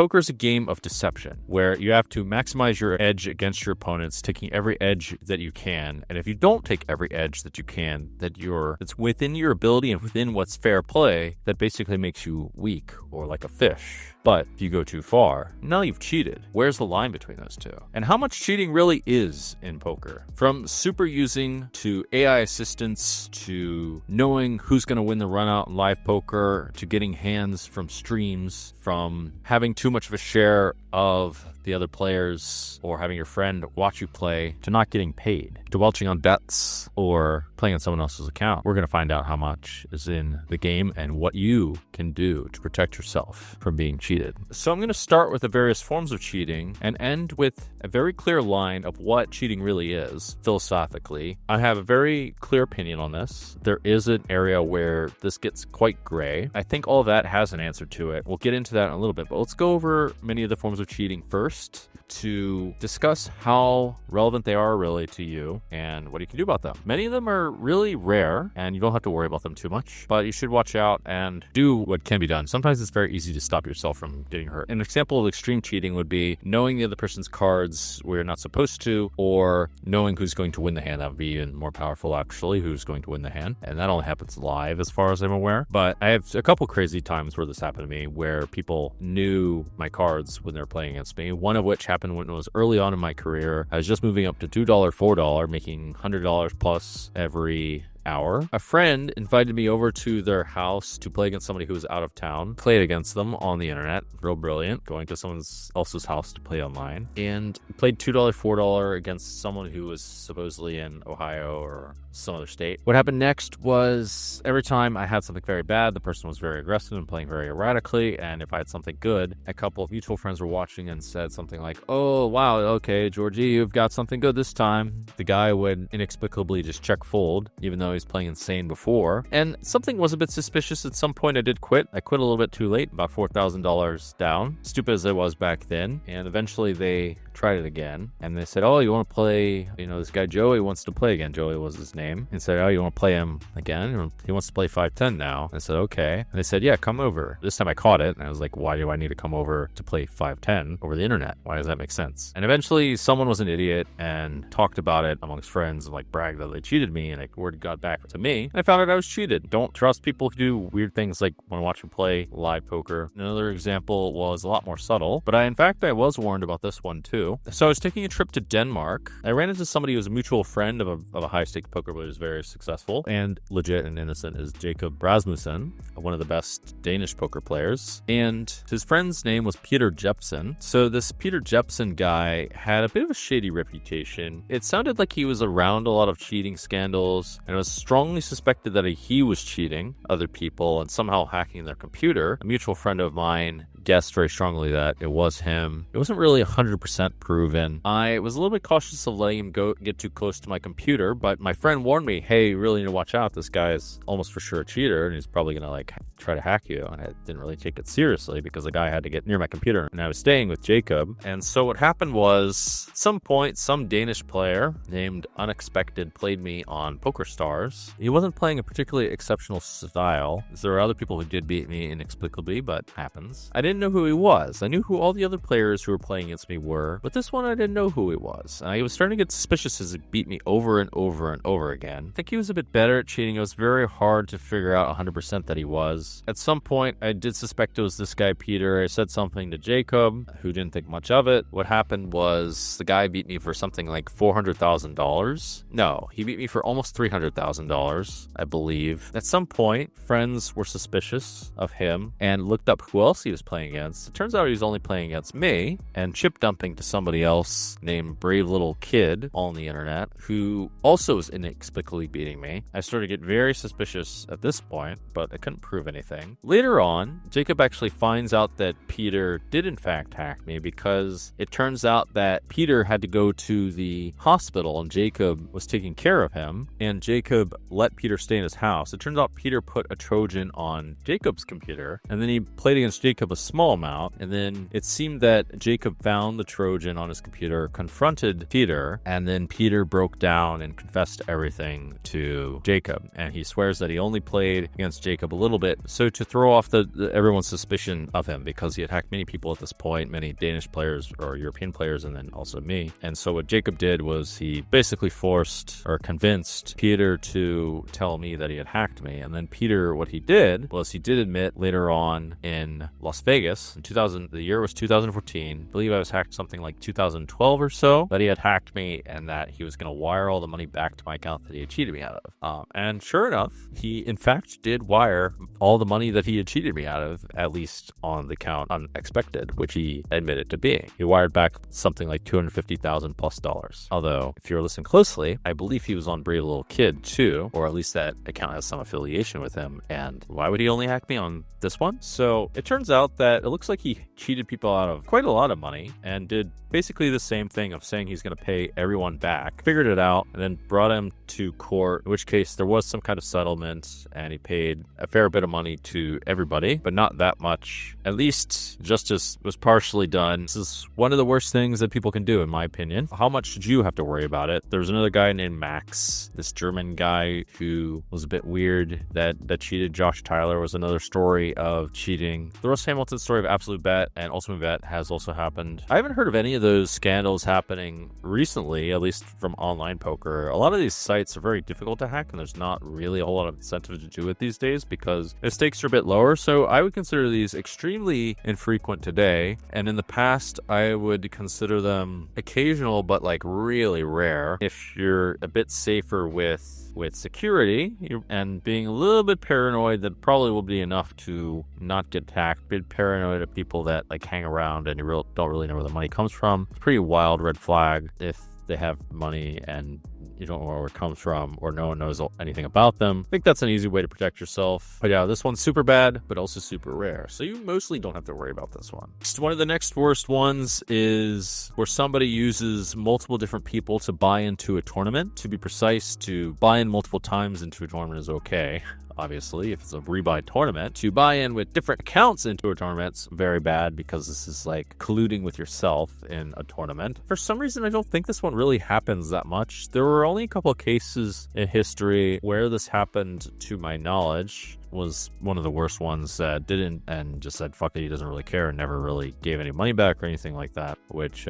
Poker is a game of deception where you have to maximize your edge against your opponents, taking every edge that you can. And if you don't take every edge that you can, that's within your ability and within what's fair play, that basically makes you weak or like a fish. But if you go too far, now you've cheated. Where's the line between those two? And how much cheating really is in poker? From super using to AI assistance to knowing who's going to win the run out in live poker to getting hands from streams, from having too much of a share of the other players or having your friend watch you play to not getting paid, to welching on bets or playing on someone else's account. We're going to find out how much is in the game and what you can do to protect yourself from being cheated. So I'm going to start with the various forms of cheating and end with a very clear line of what cheating really is philosophically. I have a very clear opinion on this. There is an area where this gets quite gray. I think all of that has an answer to it. We'll get into that in a little bit, but let's go over many of the forms of cheating first to discuss how relevant they are really to you and what you can do about them. Many of them are really rare and you don't have to worry about them too much, but you should watch out and do what can be done. Sometimes it's very easy to stop yourself from getting hurt. An example of extreme cheating would be knowing the other person's cards where you're not supposed to, or knowing who's going to win the hand. That would be even more powerful, actually, who's going to win the hand. And that only happens live as far as I'm aware. But I have a couple crazy times where this happened to me where people knew my cards when they were playing against me. One of which happened when it was early on in my career. I was just moving up to $2, $4, making $100 plus every hour. A friend invited me over to their house to play against somebody who was out of town. Played against them on the internet. Real brilliant. Going to someone else's house to play online. And played $2, $4 against someone who was supposedly in Ohio or some other state. What happened next was every time I had something very bad, the person was very aggressive and playing very erratically. And if I had something good, a couple of mutual friends were watching and said something like, "Oh, wow, okay, Georgie, you've got something good this time." The guy would inexplicably just check fold, even though he's playing insane before. And something was a bit suspicious. At some point I did quit. I quit a little bit too late, about $4,000 down. Stupid as I was back then. And eventually they tried it again. And they said, "Oh, you want to play, this guy Joey wants to play again." Joey was his name. And said, "Oh, you want to play him again? He wants to play 5-10 now." I said, "Okay." And they said, "Yeah, come over." This time I caught it. And I was like, why do I need to come over to play 5-10 over the internet? Why does that make sense? And eventually someone was an idiot and talked about it amongst friends and bragged that they cheated me, and word got back to me. And I found out I was cheated. Don't trust people who do weird things like when I watch them play live poker. Another example was a lot more subtle, but I was warned about this one too. So I was taking a trip to Denmark. I ran into somebody who was a mutual friend of a high-stakes poker player who's very successful and legit and innocent, is Jacob Rasmussen, one of the best Danish poker players. And his friend's name was Peter Jepsen. So this Peter Jepsen guy had a bit of a shady reputation. It sounded like he was around a lot of cheating scandals, and it was strongly suspected that he was cheating other people and somehow hacking their computer. A mutual friend of mine guessed very strongly that it was him. It wasn't really 100% proven. I was a little bit cautious of letting him get too close to my computer, but my friend warned me, "Hey, you really need to watch out. This guy is almost for sure a cheater, and he's probably going to try to hack you." And I didn't really take it seriously because the guy had to get near my computer, and I was staying with Jacob. And so what happened was, at some point, some Danish player named Unexpected played me on Poker Stars. He wasn't playing a particularly exceptional style. There were other people who did beat me inexplicably, but happens. I didn't know who he was. I knew who all the other players who were playing against me were, but this one I didn't know who he was. I was starting to get suspicious as he beat me over and over and over again. I think he was a bit better at cheating. It was very hard to figure out 100% that he was. At some point, I did suspect it was this guy, Peter. I said something to Jacob, who didn't think much of it. What happened was the guy beat me for something like $400,000. No, he beat me for almost $300,000, I believe. At some point, friends were suspicious of him and looked up who else he was playing against. It turns out he was only playing against me and chip dumping to somebody else named Brave Little Kid on the internet, who also was inexplicably beating me. I started to get very suspicious at this point, but I couldn't prove anything. Later on, Jacob actually finds out that Peter did in fact hack me, because it turns out that Peter had to go to the hospital and Jacob was taking care of him, and Jacob let Peter stay in his house. It turns out Peter put a Trojan on Jacob's computer, and then he played against Jacob a small amount. And then it seemed that Jacob found the Trojan on his computer, confronted Peter, and then Peter broke down and confessed everything to Jacob. And he swears that he only played against Jacob a little bit, so to throw off everyone's suspicion of him, because he had hacked many people at this point, many Danish players or European players, and then also me. And so what Jacob did was he basically forced or convinced Peter to tell me that he had hacked me. And then Peter, what he did was he did admit later on in Las Vegas in the year was 2014, I believe I was hacked something like 2012 or so, that he had hacked me and that he was going to wire all the money back to my account that he had cheated me out of. And sure enough, he in fact did wire all the money that he had cheated me out of, at least on the account unexpected, which he admitted to being. He wired back something like $250,000 plus. Although, if you're listening closely, I believe he was on Brave Little Kid too, or at least that account has some affiliation with him. And why would he only hack me on this one? So it turns out that it looks like he cheated people out of quite a lot of money and did basically the same thing of saying he's going to pay everyone back, figured it out, and then brought him to court, in which case there was some kind of settlement and he paid a fair bit of money to everybody, but not that much. At least justice was partially done. This is one of the worst things that people can do, in my opinion. How much did you have to worry about it? There was another guy named Max, this German guy who was a bit weird that cheated. Josh Tyler was another story of cheating. The Russ Hamilton story of Absolute Bet and Ultimate Bet has also happened. I haven't heard of any of those scandals happening recently, at least from online poker. A lot of these sites are very difficult to hack, and there's not really a whole lot of incentive to do it these days because the stakes are a bit lower. So I would consider these extremely infrequent today, and in the past I would consider them occasional but like really rare. If you're a bit safer with security and being a little bit paranoid, that probably will be enough to not get hacked. Be paranoid of people that like hang around and you don't really know where the money comes from. It's a pretty wild red flag if they have money and you don't know where it comes from or no one knows anything about them. I think that's an easy way to protect yourself. But yeah, this one's super bad, but also super rare. So you mostly don't have to worry about this one. One of the next worst ones is where somebody uses multiple different people to buy into a tournament. To be precise, to buy in multiple times into a tournament is okay. Obviously, if it's a rebuy tournament, to buy in with different accounts into a tournament's very bad because this is like colluding with yourself in a tournament. For some reason, I don't think this one really happens that much. There were only a couple of cases in history where this happened to my knowledge. Was one of the worst ones that didn't and just said fuck it, he doesn't really care, and never really gave any money back or anything like that, which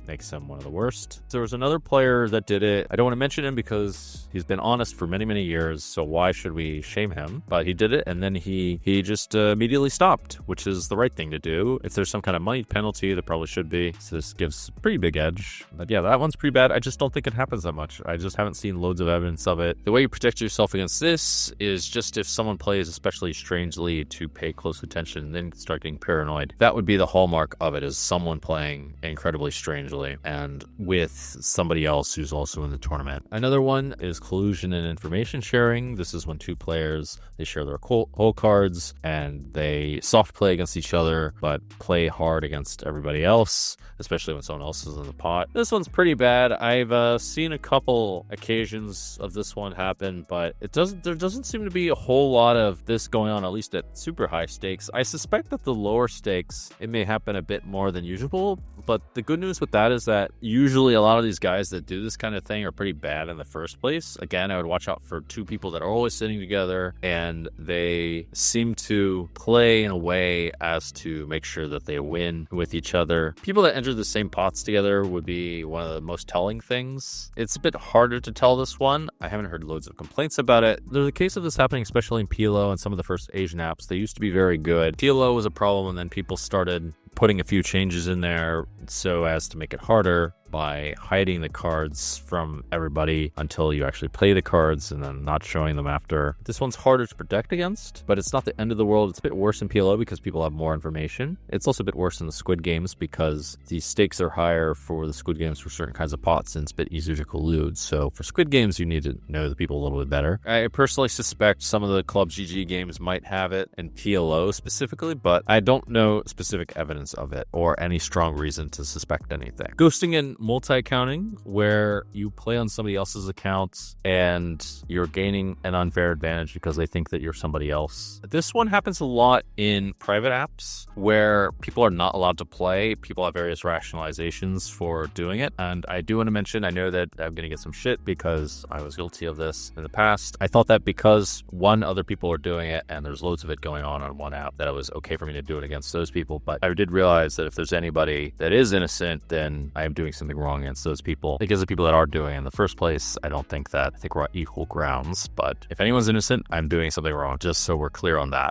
makes him one of the worst. There was another player that did it. I don't want to mention him because he's been honest for many years, so why should we shame him? But he did it, and then he just immediately stopped, which is the right thing to do. If there's some kind of money penalty, there probably should be, so this gives a pretty big edge. But yeah, that one's pretty bad. I just don't think it happens that much. I just haven't seen loads of evidence of it. The way you protect yourself against this is just if someone plays especially strangely, to pay close attention and then start getting paranoid. That would be the hallmark of it, is someone playing incredibly strangely and with somebody else who's also in the tournament. Another one is collusion and information sharing. This is when two players, they share their hole cards and they soft play against each other but play hard against everybody else, especially when someone else is in the pot. This one's pretty bad. I've seen a couple occasions of this one happen, but there doesn't seem to be a whole lot of this going on, at least at super high stakes. I suspect that the lower stakes, it may happen a bit more than usual, but the good news with that is that usually a lot of these guys that do this kind of thing are pretty bad in the first place. Again, I would watch out for two people that are always sitting together and they seem to play in a way as to make sure that they win with each other. People that enter the same pots together would be one of the most telling things. It's a bit harder to tell this one. I haven't heard loads of complaints about it. There's a case of this happening, especially in PLO and some of the first Asian apps. They used to be very good. PLO was a problem, and then people started putting a few changes in there so as to make it harder by hiding the cards from everybody until you actually play the cards and then not showing them after. This one's harder to protect against, but it's not the end of the world. It's a bit worse in PLO because people have more information. It's also a bit worse in the Squid Games because the stakes are higher for the Squid Games for certain kinds of pots, and it's a bit easier to collude. So for Squid Games, you need to know the people a little bit better. I personally suspect some of the Club GG games might have it in PLO specifically, but I don't know specific evidence of it or any strong reason to suspect anything. Ghosting in multi-accounting, where you play on somebody else's accounts and you're gaining an unfair advantage because they think that you're somebody else. This one happens a lot in private apps where people are not allowed to play. People have various rationalizations for doing it. And I do want to mention, I know that I'm going to get some shit because I was guilty of this in the past. I thought that because other people are doing it and there's loads of it going on one app, that it was okay for me to do it against those people. But I did realize that if there's anybody that is innocent, then I am doing something wrong against those people. Because the people that are doing it in the first place, I think we're on equal grounds. But if anyone's innocent, I'm doing something wrong, just so we're clear on that.